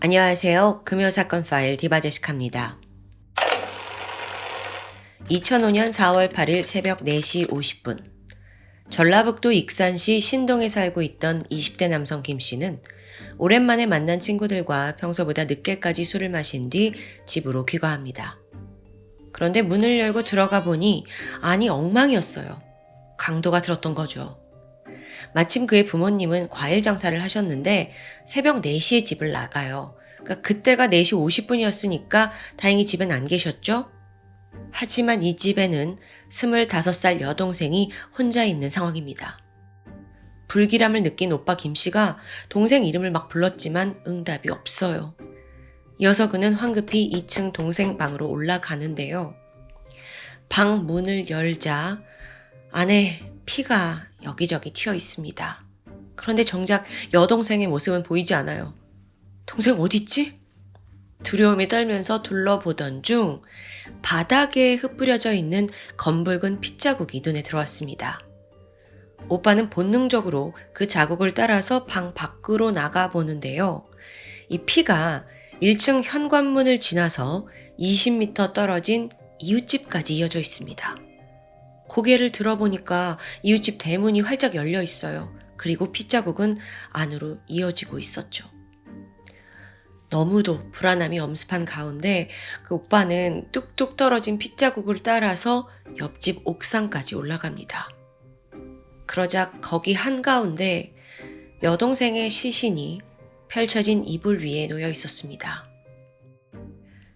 안녕하세요. 금요사건 파일 디바제시카입니다. 2005년 4월 8일 새벽 4시 50분. 전라북도 익산시 신동에 살고 있던 20대 남성 김 씨는 오랜만에 만난 친구들과 평소보다 늦게까지 술을 마신 뒤 집으로 귀가합니다. 그런데 문을 열고 들어가 보니 안이 엉망이었어요. 강도가 들었던 거죠. 마침 그의 부모님은 과일 장사를 하셨는데 새벽 4시에 집을 나가요. 그러니까 그때가 4시 50분이었으니까 다행히 집엔 안 계셨죠? 하지만 이 집에는 25살 여동생이 혼자 있는 상황입니다. 불길함을 느낀 오빠 김 씨가 동생 이름을 막 불렀지만 응답이 없어요. 이어서 그는 황급히 2층 동생 방으로 올라가는데요. 방 문을 열자 안에 피가 여기저기 튀어 있습니다. 그런데 정작 여동생의 모습은 보이지 않아요. 동생 어딨지? 두려움에 떨면서 둘러보던 중 바닥에 흩뿌려져 있는 검붉은 핏자국이 눈에 들어왔습니다. 오빠는 본능적으로 그 자국을 따라서 방 밖으로 나가보는데요. 이 피가 1층 현관문을 지나서 20m 떨어진 이웃집까지 이어져 있습니다. 고개를 들어보니까 이웃집 대문이 활짝 열려 있어요. 그리고 핏자국은 안으로 이어지고 있었죠. 너무도 불안함이 엄습한 가운데 그 오빠는 뚝뚝 떨어진 핏자국을 따라서 옆집 옥상까지 올라갑니다. 그러자 거기 한가운데 여동생의 시신이 펼쳐진 이불 위에 놓여 있었습니다.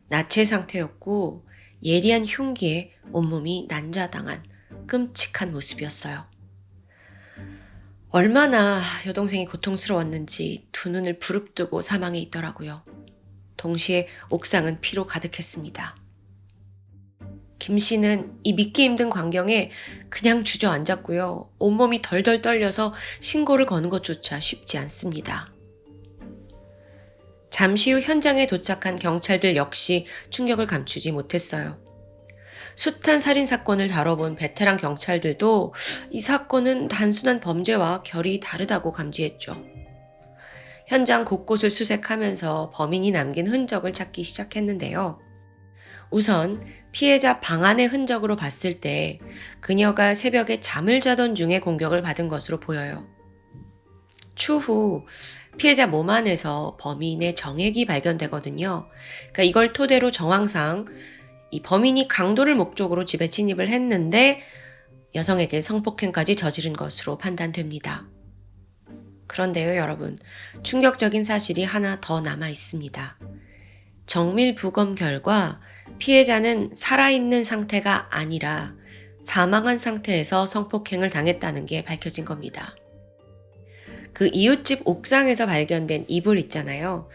나체 상태였고 예리한 흉기에 온몸이 난자당한 끔찍한 모습이었어요. 얼마나 여동생이 고통스러웠는지 두 눈을 부릅뜨고 사망해 있더라고요. 동시에 옥상은 피로 가득했습니다. 김 씨는 이 믿기 힘든 광경에 그냥 주저앉았고요. 온몸이 덜덜 떨려서 신고를 거는 것조차 쉽지 않습니다. 잠시 후 현장에 도착한 경찰들 역시 충격을 감추지 못했어요. 숱한 살인사건을 다뤄본 베테랑 경찰들도 이 사건은 단순한 범죄와 결이 다르다고 감지했죠. 현장 곳곳을 수색하면서 범인이 남긴 흔적을 찾기 시작했는데요. 우선 피해자 방 안의 흔적으로 봤을 때 그녀가 새벽에 잠을 자던 중에 공격을 받은 것으로 보여요. 추후 피해자 몸 안에서 범인의 정액이 발견되거든요. 그러니까 이걸 토대로 정황상 이 범인이 강도를 목적으로 집에 침입을 했는데 여성에게 성폭행까지 저지른 것으로 판단됩니다. 그런데요, 여러분, 충격적인 사실이 하나 더 남아 있습니다. 정밀 부검 결과 피해자는 살아있는 상태가 아니라 사망한 상태에서 성폭행을 당했다는 게 밝혀진 겁니다. 그 이웃집 옥상에서 발견된 이불 있잖아요.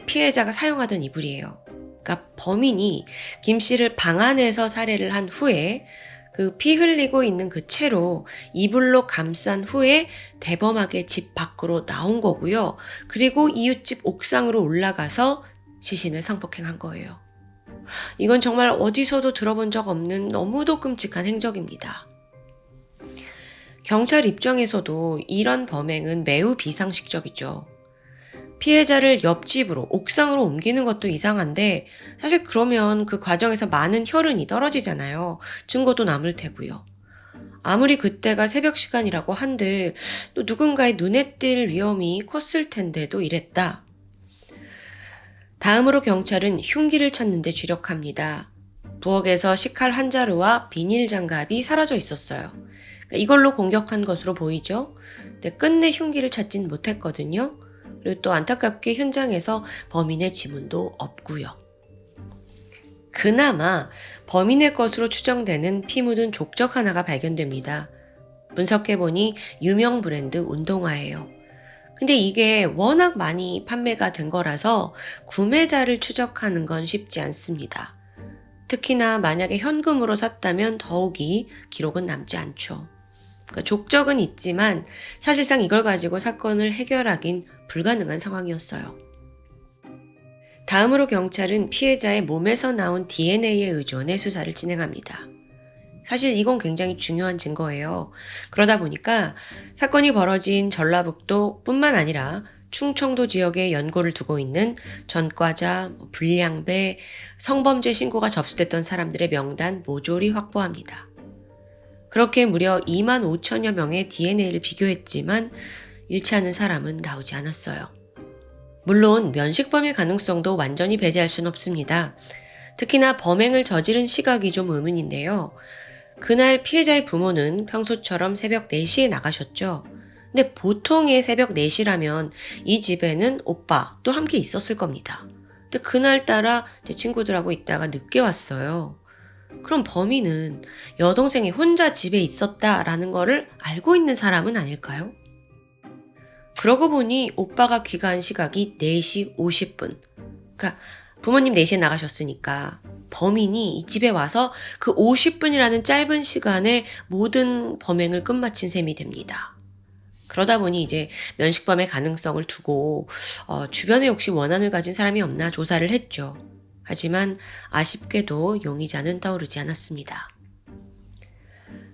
피해자가 사용하던 이불이에요. 그러니까 범인이 김 씨를 방 안에서 살해를 한 후에 그 피 흘리고 있는 그 채로 이불로 감싼 후에 대범하게 집 밖으로 나온 거고요. 그리고 이웃집 옥상으로 올라가서 시신을 성폭행한 거예요. 이건 정말 어디서도 들어본 적 없는 너무도 끔찍한 행적입니다. 경찰 입장에서도 이런 범행은 매우 비상식적이죠. 피해자를 옆집으로, 옥상으로 옮기는 것도 이상한데 사실 그러면 그 과정에서 많은 혈흔이 떨어지잖아요. 증거도 남을 테고요. 아무리 그때가 새벽 시간이라고 한들 또 누군가의 눈에 띌 위험이 컸을 텐데도 이랬다. 다음으로 경찰은 흉기를 찾는 데 주력합니다. 부엌에서 식칼 한 자루와 비닐 장갑이 사라져 있었어요. 이걸로 공격한 것으로 보이죠? 근데 끝내 흉기를 찾진 못했거든요. 그리고 또 안타깝게 현장에서 범인의 지문도 없고요. 그나마 범인의 것으로 추정되는 피 묻은 족적 하나가 발견됩니다. 분석해보니 유명 브랜드 운동화예요. 근데 이게 워낙 많이 판매가 된 거라서 구매자를 추적하는 건 쉽지 않습니다. 특히나 만약에 현금으로 샀다면 더욱이 기록은 남지 않죠. 그러니까 족적은 있지만 사실상 이걸 가지고 사건을 해결하긴 불가능한 상황이었어요. 다음으로 경찰은 피해자의 몸에서 나온 DNA에 의존해 수사를 진행합니다. 사실 이건 굉장히 중요한 증거예요. 그러다 보니까 사건이 벌어진 전라북도 뿐만 아니라 충청도 지역에 연고를 두고 있는 전과자, 불량배, 성범죄 신고가 접수됐던 사람들의 명단 모조리 확보합니다. 그렇게 무려 2만 5천여 명의 DNA를 비교했지만 일치하는 사람은 나오지 않았어요. 물론 면식범일 가능성도 완전히 배제할 순 없습니다. 특히나 범행을 저지른 시각이 좀 의문인데요. 그날 피해자의 부모는 평소처럼 새벽 4시에 나가셨죠. 근데 보통의 새벽 4시라면 이 집에는 오빠도 함께 있었을 겁니다. 근데 그날따라 제 친구들하고 있다가 늦게 왔어요. 그럼 범인은 여동생이 혼자 집에 있었다라는 거를 알고 있는 사람은 아닐까요? 그러고 보니 오빠가 귀가한 시각이 4시 50분. 그러니까 부모님 4시에 나가셨으니까 범인이 이 집에 와서 그 50분이라는 짧은 시간에 모든 범행을 끝마친 셈이 됩니다. 그러다 보니 이제 면식범의 가능성을 두고 주변에 혹시 원한을 가진 사람이 없나 조사를 했죠. 하지만 아쉽게도 용의자는 떠오르지 않았습니다.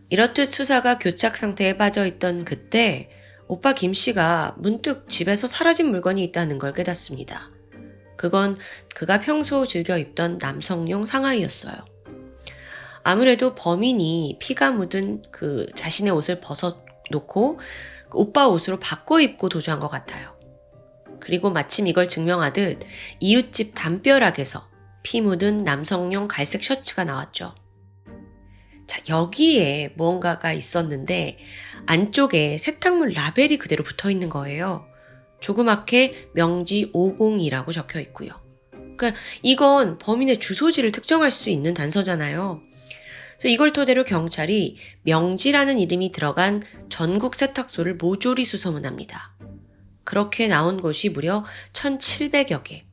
이렇듯 수사가 교착 상태에 빠져있던 그때 오빠 김 씨가 문득 집에서 사라진 물건이 있다는 걸 깨닫습니다. 그건 그가 평소 즐겨 입던 남성용 상하이였어요. 아무래도 범인이 피가 묻은 그 자신의 옷을 벗어놓고 오빠 옷으로 바꿔 입고 도주한 것 같아요. 그리고 마침 이걸 증명하듯 이웃집 담벼락에서 피 묻은 남성용 갈색 셔츠가 나왔죠. 자, 여기에 무언가가 있었는데 안쪽에 세탁물 라벨이 그대로 붙어 있는 거예요. 조그맣게 명지 50이라고 적혀 있고요. 그러니까 이건 범인의 주소지를 특정할 수 있는 단서잖아요. 그래서 이걸 토대로 경찰이 명지라는 이름이 들어간 전국 세탁소를 모조리 수소문합니다. 그렇게 나온 곳이 무려 1,700여 개.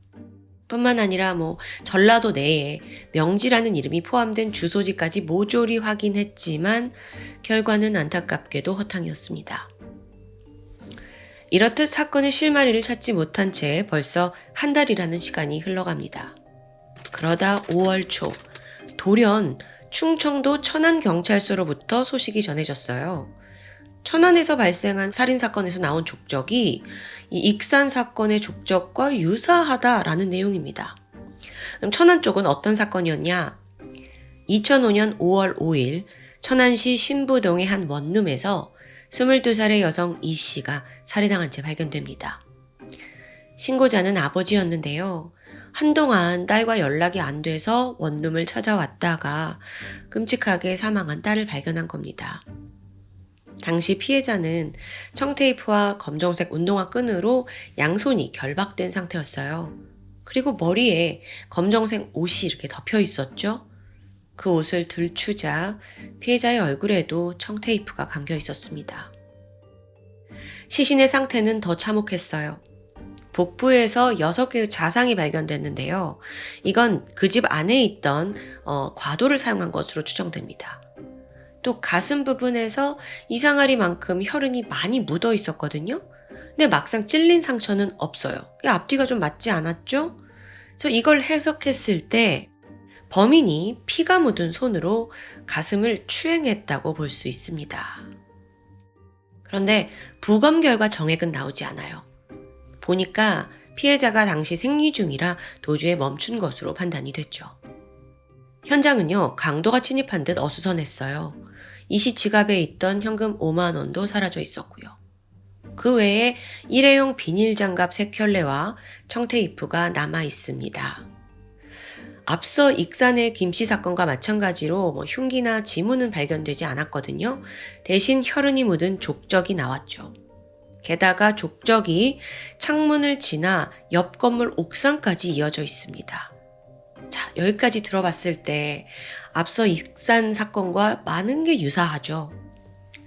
뿐만 아니라 전라도 내에 명지라는 이름이 포함된 주소지까지 모조리 확인했지만 결과는 안타깝게도 허탕이었습니다. 이렇듯 사건의 실마리를 찾지 못한 채 벌써 한 달이라는 시간이 흘러갑니다. 그러다 5월 초 돌연 충청도 천안경찰서로부터 소식이 전해졌어요. 천안에서 발생한 살인사건에서 나온 족적이 이 익산 사건의 족적과 유사하다라는 내용입니다. 그럼 천안 쪽은 어떤 사건이었냐? 2005년 5월 5일 천안시 신부동의 한 원룸에서 22살의 여성 이 씨가 살해당한 채 발견됩니다. 신고자는 아버지였는데요. 한동안 딸과 연락이 안 돼서 원룸을 찾아왔다가 끔찍하게 사망한 딸을 발견한 겁니다. 당시 피해자는 청테이프와 검정색 운동화 끈으로 양손이 결박된 상태였어요. 그리고 머리에 검정색 옷이 이렇게 덮여 있었죠. 그 옷을 들추자 피해자의 얼굴에도 청테이프가 감겨 있었습니다. 시신의 상태는 더 참혹했어요. 복부에서 6개의 자상이 발견됐는데요. 이건 그 집 안에 있던 과도를 사용한 것으로 추정됩니다. 또 가슴 부분에서 이상하리만큼 혈흔이 많이 묻어 있었거든요. 근데 막상 찔린 상처는 없어요. 앞뒤가 좀 맞지 않았죠? 그래서 이걸 해석했을 때 범인이 피가 묻은 손으로 가슴을 추행했다고 볼 수 있습니다. 그런데 부검 결과 정액은 나오지 않아요. 보니까 피해자가 당시 생리 중이라 도주에 멈춘 것으로 판단이 됐죠. 현장은요, 강도가 침입한 듯 어수선했어요. 이 씨 지갑에 있던 현금 5만 원도 사라져 있었고요. 그 외에 일회용 비닐장갑 3켤레와 청테이프가 남아 있습니다. 앞서 익산의 김씨 사건과 마찬가지로 흉기나 지문은 발견되지 않았거든요. 대신 혈흔이 묻은 족적이 나왔죠. 게다가 족적이 창문을 지나 옆 건물 옥상까지 이어져 있습니다. 자, 여기까지 들어봤을 때 앞서 익산 사건과 많은 게 유사하죠.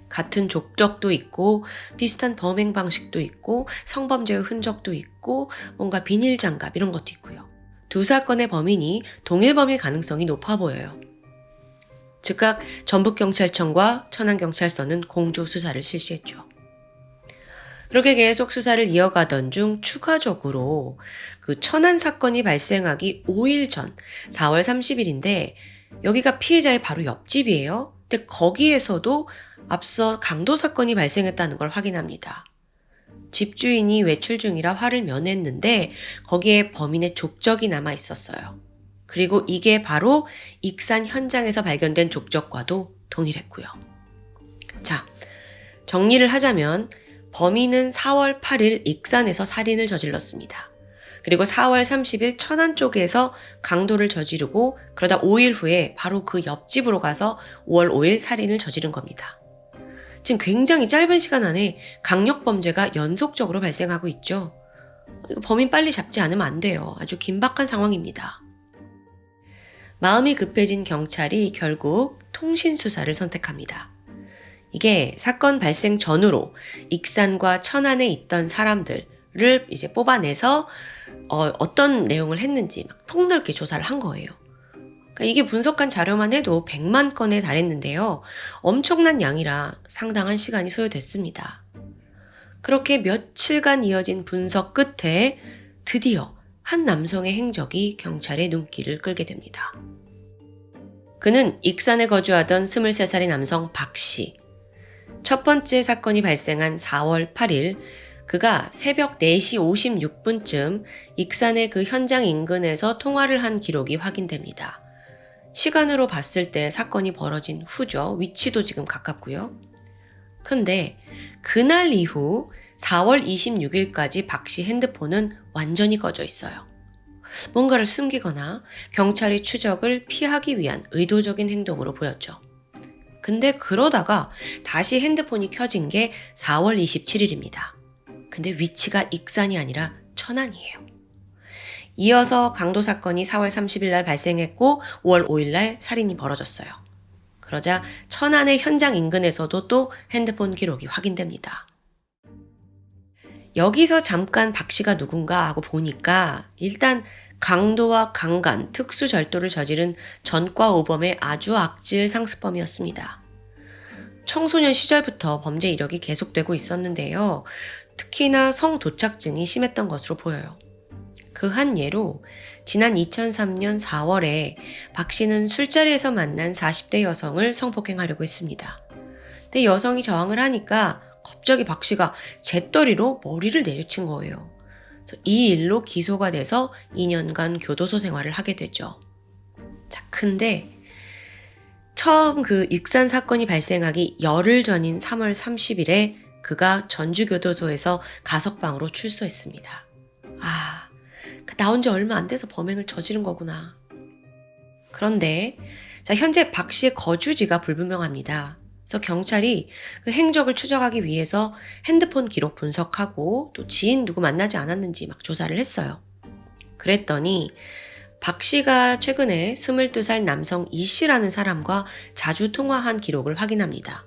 같은 족적도 있고 비슷한 범행 방식도 있고 성범죄의 흔적도 있고 뭔가 비닐장갑 이런 것도 있고요. 두 사건의 범인이 동일 범일 가능성이 높아 보여요. 즉각 전북경찰청과 천안경찰서는 공조 수사를 실시했죠. 그렇게 계속 수사를 이어가던 중 추가적으로 그 천안 사건이 발생하기 5일 전 4월 30일인데 여기가 피해자의 바로 옆집이에요. 근데 거기에서도 앞서 강도 사건이 발생했다는 걸 확인합니다. 집주인이 외출 중이라 화를 면했는데 거기에 범인의 족적이 남아 있었어요. 그리고 이게 바로 익산 현장에서 발견된 족적과도 동일했고요. 자, 정리를 하자면 범인은 4월 8일 익산에서 살인을 저질렀습니다. 그리고 4월 30일 천안 쪽에서 강도를 저지르고 그러다 5일 후에 바로 그 옆집으로 가서 5월 5일 살인을 저지른 겁니다. 지금 굉장히 짧은 시간 안에 강력범죄가 연속적으로 발생하고 있죠. 범인 빨리 잡지 않으면 안 돼요. 아주 긴박한 상황입니다. 마음이 급해진 경찰이 결국 통신수사를 선택합니다. 이게 사건 발생 전후로 익산과 천안에 있던 사람들을 이제 뽑아내서 어떤 내용을 했는지 막 폭넓게 조사를 한 거예요. 그러니까 이게 분석한 자료만 해도 100만 건에 달했는데요. 엄청난 양이라 상당한 시간이 소요됐습니다. 그렇게 며칠간 이어진 분석 끝에 드디어 한 남성의 행적이 경찰의 눈길을 끌게 됩니다. 그는 익산에 거주하던 23살의 남성 박씨. 첫 번째 사건이 발생한 4월 8일 그가 새벽 4시 56분쯤 익산의 그 현장 인근에서 통화를 한 기록이 확인됩니다. 시간으로 봤을 때 사건이 벌어진 후죠. 위치도 지금 가깝고요. 근데 그날 이후 4월 26일까지 박씨 핸드폰은 완전히 꺼져 있어요. 뭔가를 숨기거나 경찰의 추적을 피하기 위한 의도적인 행동으로 보였죠. 근데 그러다가 다시 핸드폰이 켜진 게 4월 27일입니다. 근데 위치가 익산이 아니라 천안이에요. 이어서 강도 사건이 4월 30일 날 발생했고 5월 5일 날 살인이 벌어졌어요. 그러자 천안의 현장 인근에서도 또 핸드폰 기록이 확인됩니다. 여기서 잠깐 박 씨가 누군가 하고 보니까 일단 강도와 강간, 특수절도를 저지른 전과 오범의 아주 악질 상습범이었습니다. 청소년 시절부터 범죄 이력이 계속되고 있었는데요. 특히나 성도착증이 심했던 것으로 보여요. 그 한 예로 지난 2003년 4월에 박 씨는 술자리에서 만난 40대 여성을 성폭행하려고 했습니다. 근데 여성이 저항을 하니까 갑자기 박 씨가 재떨이로 머리를 내리친 거예요. 이 일로 기소가 돼서 2년간 교도소 생활을 하게 되죠. 자, 근데 처음 그 익산 사건이 발생하기 열흘 전인 3월 30일에 그가 전주교도소에서 가석방으로 출소했습니다. 나온 지 얼마 안 돼서 범행을 저지른 거구나. 그런데 현재 박 씨의 거주지가 불분명합니다. 그래서 경찰이 그 행적을 추적하기 위해서 핸드폰 기록 분석하고 또 지인 누구 만나지 않았는지 막 조사를 했어요. 그랬더니 박 씨가 최근에 22살 남성 이 씨라는 사람과 자주 통화한 기록을 확인합니다.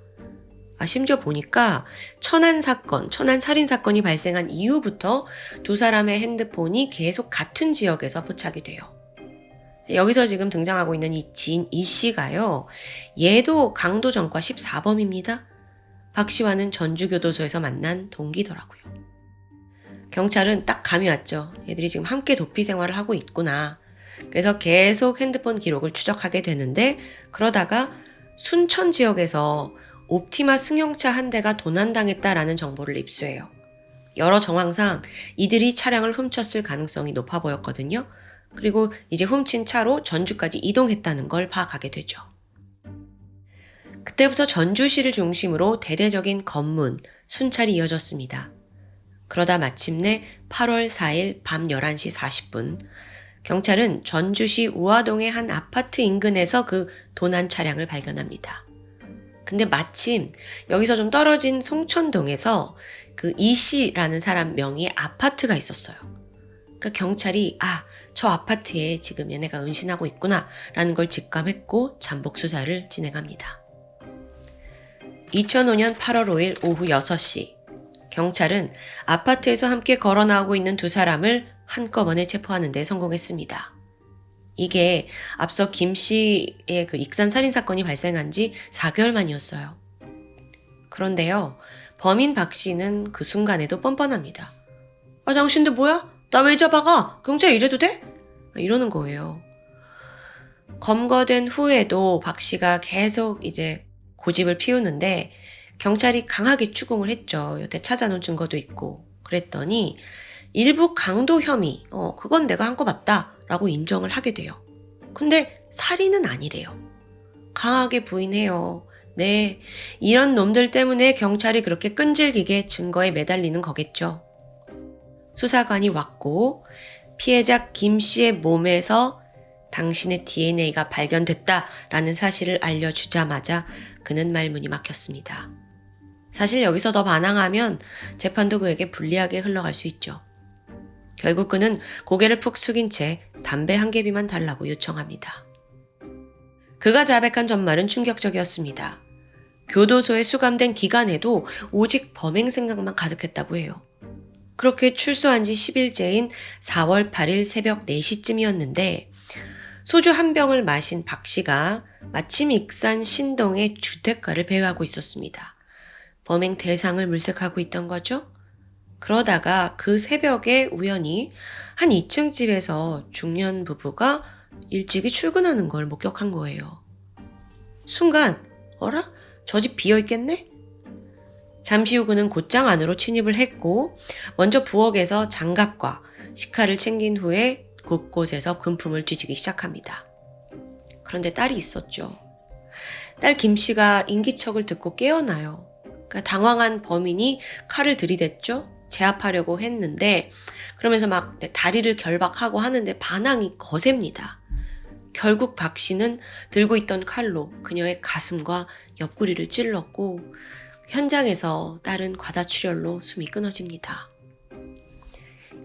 심지어 보니까 천안 살인 사건이 발생한 이후부터 두 사람의 핸드폰이 계속 같은 지역에서 포착이 돼요. 여기서 지금 등장하고 있는 이 지인 이 씨가요. 얘도 강도 전과 14범입니다. 박 씨와는 전주교도소에서 만난 동기더라고요. 경찰은 딱 감이 왔죠. 얘들이 지금 함께 도피 생활을 하고 있구나. 그래서 계속 핸드폰 기록을 추적하게 되는데 그러다가 순천 지역에서 옵티마 승용차 한 대가 도난당했다라는 정보를 입수해요. 여러 정황상 이들이 차량을 훔쳤을 가능성이 높아 보였거든요. 그리고 이제 훔친 차로 전주까지 이동했다는 걸 파악하게 되죠. 그때부터 전주시를 중심으로 대대적인 검문, 순찰이 이어졌습니다. 그러다 마침내 8월 4일 밤 11시 40분, 경찰은 전주시 우화동의 한 아파트 인근에서 그 도난 차량을 발견합니다. 근데 마침 여기서 좀 떨어진 송천동에서 그 이 씨라는 사람 명의의 아파트가 있었어요. 그러니까 경찰이 저 아파트에 지금 얘네가 은신하고 있구나 라는 걸 직감했고 잠복 수사를 진행합니다. 2005년 8월 5일 오후 6시 경찰은 아파트에서 함께 걸어 나오고 있는 두 사람을 한꺼번에 체포하는 데 성공했습니다. 이게 앞서 김 씨의 그 익산 살인 사건이 발생한 지 4개월 만이었어요. 그런데요, 범인 박 씨는 그 순간에도 뻔뻔합니다. 당신들 뭐야? 나 왜 잡아가? 경찰 이래도 돼? 이러는 거예요. 검거된 후에도 박 씨가 계속 이제 고집을 피우는데 경찰이 강하게 추궁을 했죠. 여태 찾아놓은 증거도 있고. 그랬더니 일부 강도 혐의, 그건 내가 한 거 맞다 라고 인정을 하게 돼요. 근데 살인은 아니래요. 강하게 부인해요. 네, 이런 놈들 때문에 경찰이 그렇게 끈질기게 증거에 매달리는 거겠죠. 수사관이 왔고 피해자 김 씨의 몸에서 당신의 DNA가 발견됐다라는 사실을 알려주자마자 그는 말문이 막혔습니다. 사실 여기서 더 반항하면 재판도 그에게 불리하게 흘러갈 수 있죠. 결국 그는 고개를 푹 숙인 채 담배 한 개비만 달라고 요청합니다. 그가 자백한 전말은 충격적이었습니다. 교도소에 수감된 기간에도 오직 범행 생각만 가득했다고 해요. 그렇게 출소한 지 10일째인 4월 8일 새벽 4시쯤이었는데 소주 한 병을 마신 박 씨가 마침 익산 신동의 주택가를 배회하고 있었습니다. 범행 대상을 물색하고 있던 거죠. 그러다가 그 새벽에 우연히 한 2층 집에서 중년 부부가 일찍이 출근하는 걸 목격한 거예요. 순간 어라? 저 집 비어있겠네? 잠시 후 그는 곧장 안으로 침입을 했고 먼저 부엌에서 장갑과 식칼을 챙긴 후에 곳곳에서 금품을 뒤지기 시작합니다. 그런데 딸이 있었죠. 딸 김 씨가 인기척을 듣고 깨어나요. 그러니까 당황한 범인이 칼을 들이댔죠. 제압하려고 했는데 그러면서 막 다리를 결박하고 하는데 반항이 거셉니다. 결국 박 씨는 들고 있던 칼로 그녀의 가슴과 옆구리를 찔렀고 현장에서 딸은 과다출혈로 숨이 끊어집니다.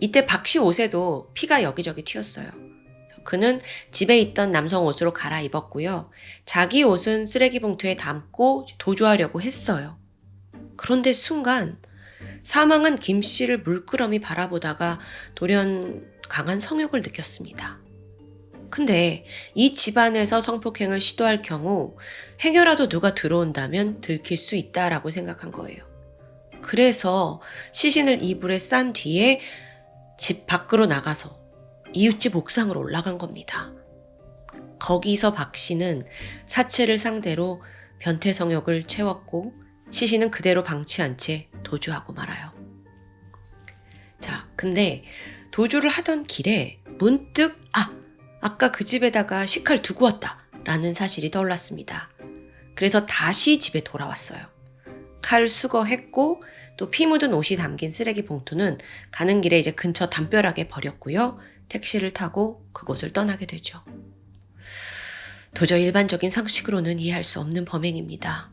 이때 박 씨 옷에도 피가 여기저기 튀었어요. 그는 집에 있던 남성 옷으로 갈아입었고요. 자기 옷은 쓰레기 봉투에 담고 도주하려고 했어요. 그런데 순간 사망한 김 씨를 물끄러미 바라보다가 돌연 강한 성욕을 느꼈습니다. 근데 이 집안에서 성폭행을 시도할 경우 행여라도 누가 들어온다면 들킬 수 있다라고 생각한 거예요. 그래서 시신을 이불에 싼 뒤에 집 밖으로 나가서 이웃집 옥상으로 올라간 겁니다. 거기서 박 씨는 사체를 상대로 변태 성욕을 채웠고 시신은 그대로 방치한 채 도주하고 말아요. 자, 근데 도주를 하던 길에 문득 아까 그 집에다가 식칼 두고 왔다 라는 사실이 떠올랐습니다. 그래서 다시 집에 돌아왔어요. 칼 수거했고 또 피 묻은 옷이 담긴 쓰레기 봉투는 가는 길에 이제 근처 담벼락에 버렸고요. 택시를 타고 그곳을 떠나게 되죠. 도저히 일반적인 상식으로는 이해할 수 없는 범행입니다.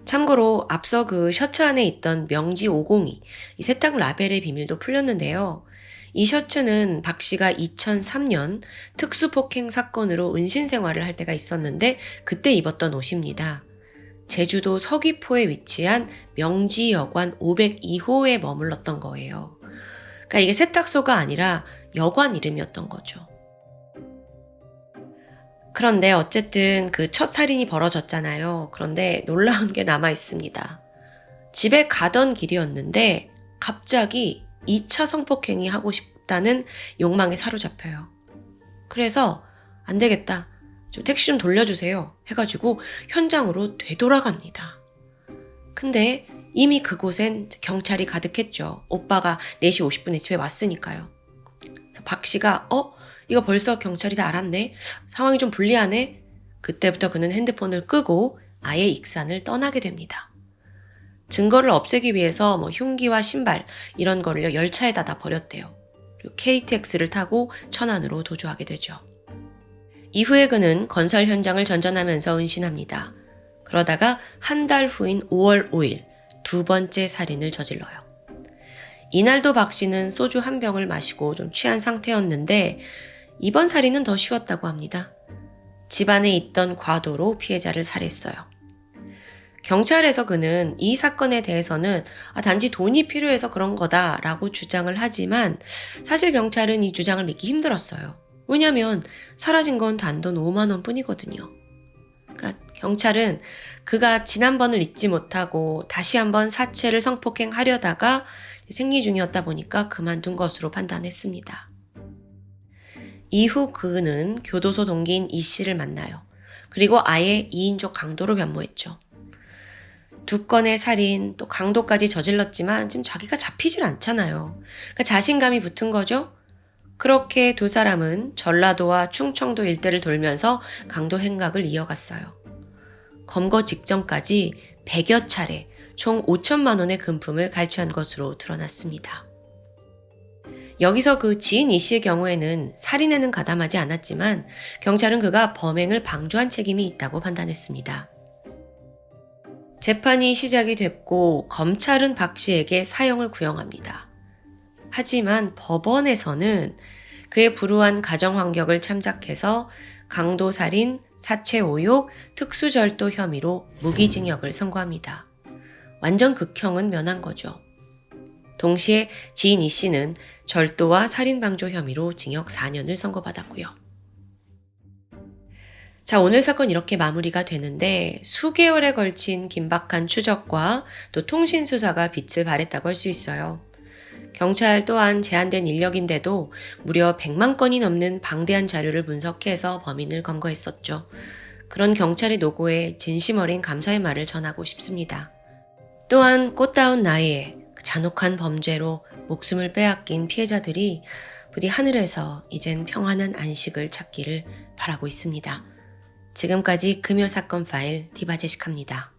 참고로 앞서 그 셔츠 안에 있던 명지 502, 이 세탁 라벨의 비밀도 풀렸는데요. 이 셔츠는 박 씨가 2003년 특수폭행 사건으로 은신 생활을 할 때가 있었는데 그때 입었던 옷입니다. 제주도 서귀포에 위치한 명지여관 502호에 머물렀던 거예요. 그러니까 이게 세탁소가 아니라 여관 이름이었던 거죠. 그런데 어쨌든 그 첫 살인이 벌어졌잖아요. 그런데 놀라운 게 남아 있습니다. 집에 가던 길이었는데 갑자기 2차 성폭행이 하고 싶다는 욕망에 사로잡혀요. 그래서 안 되겠다. 좀 택시 좀 돌려주세요. 해가지고 현장으로 되돌아갑니다. 근데 이미 그곳엔 경찰이 가득했죠. 오빠가 4시 50분에 집에 왔으니까요. 그래서 박 씨가 이거 벌써 경찰이 다 알았네. 상황이 좀 불리하네. 그때부터 그는 핸드폰을 끄고 아예 익산을 떠나게 됩니다. 증거를 없애기 위해서 흉기와 신발 이런 거를 열차에다 다 버렸대요. 그리고 KTX를 타고 천안으로 도주하게 되죠. 이후에 그는 건설 현장을 전전하면서 은신합니다. 그러다가 한 달 후인 5월 5일 두 번째 살인을 저질러요. 이날도 박 씨는 소주 한 병을 마시고 좀 취한 상태였는데 이번 살인은 더 쉬웠다고 합니다. 집안에 있던 과도로 피해자를 살해했어요. 경찰에서 그는 이 사건에 대해서는 단지 돈이 필요해서 그런 거다라고 주장을 하지만 사실 경찰은 이 주장을 믿기 힘들었어요. 왜냐하면 사라진 건 단돈 5만 원 뿐이거든요. 그러니까 경찰은 그가 지난번을 잊지 못하고 다시 한번 사체를 성폭행하려다가 생리 중이었다 보니까 그만둔 것으로 판단했습니다. 이후 그는 교도소 동기인 이 씨를 만나요. 그리고 아예 2인조 강도로 변모했죠. 두 건의 살인, 또 강도까지 저질렀지만 지금 자기가 잡히질 않잖아요. 그러니까 자신감이 붙은 거죠. 그렇게 두 사람은 전라도와 충청도 일대를 돌면서 강도 행각을 이어갔어요. 검거 직전까지 100여 차례 총 5천만 원의 금품을 갈취한 것으로 드러났습니다. 여기서 그 지인 이 씨의 경우에는 살인에는 가담하지 않았지만 경찰은 그가 범행을 방조한 책임이 있다고 판단했습니다. 재판이 시작이 됐고 검찰은 박 씨에게 사형을 구형합니다. 하지만 법원에서는 그의 불우한 가정환경을 참작해서 강도살인, 사체오욕, 특수절도 혐의로 무기징역을 선고합니다. 완전 극형은 면한 거죠. 동시에 지인 이 씨는 절도와 살인방조 혐의로 징역 4년을 선고받았고요. 자, 오늘 사건 이렇게 마무리가 되는데 수개월에 걸친 긴박한 추적과 또 통신수사가 빛을 발했다고 할 수 있어요. 경찰 또한 제한된 인력인데도 무려 100만 건이 넘는 방대한 자료를 분석해서 범인을 검거했었죠. 그런 경찰의 노고에 진심 어린 감사의 말을 전하고 싶습니다. 또한 꽃다운 나이에 잔혹한 범죄로 목숨을 빼앗긴 피해자들이 부디 하늘에서 이젠 평안한 안식을 찾기를 바라고 있습니다. 지금까지 금요사건 파일 디바제식합니다.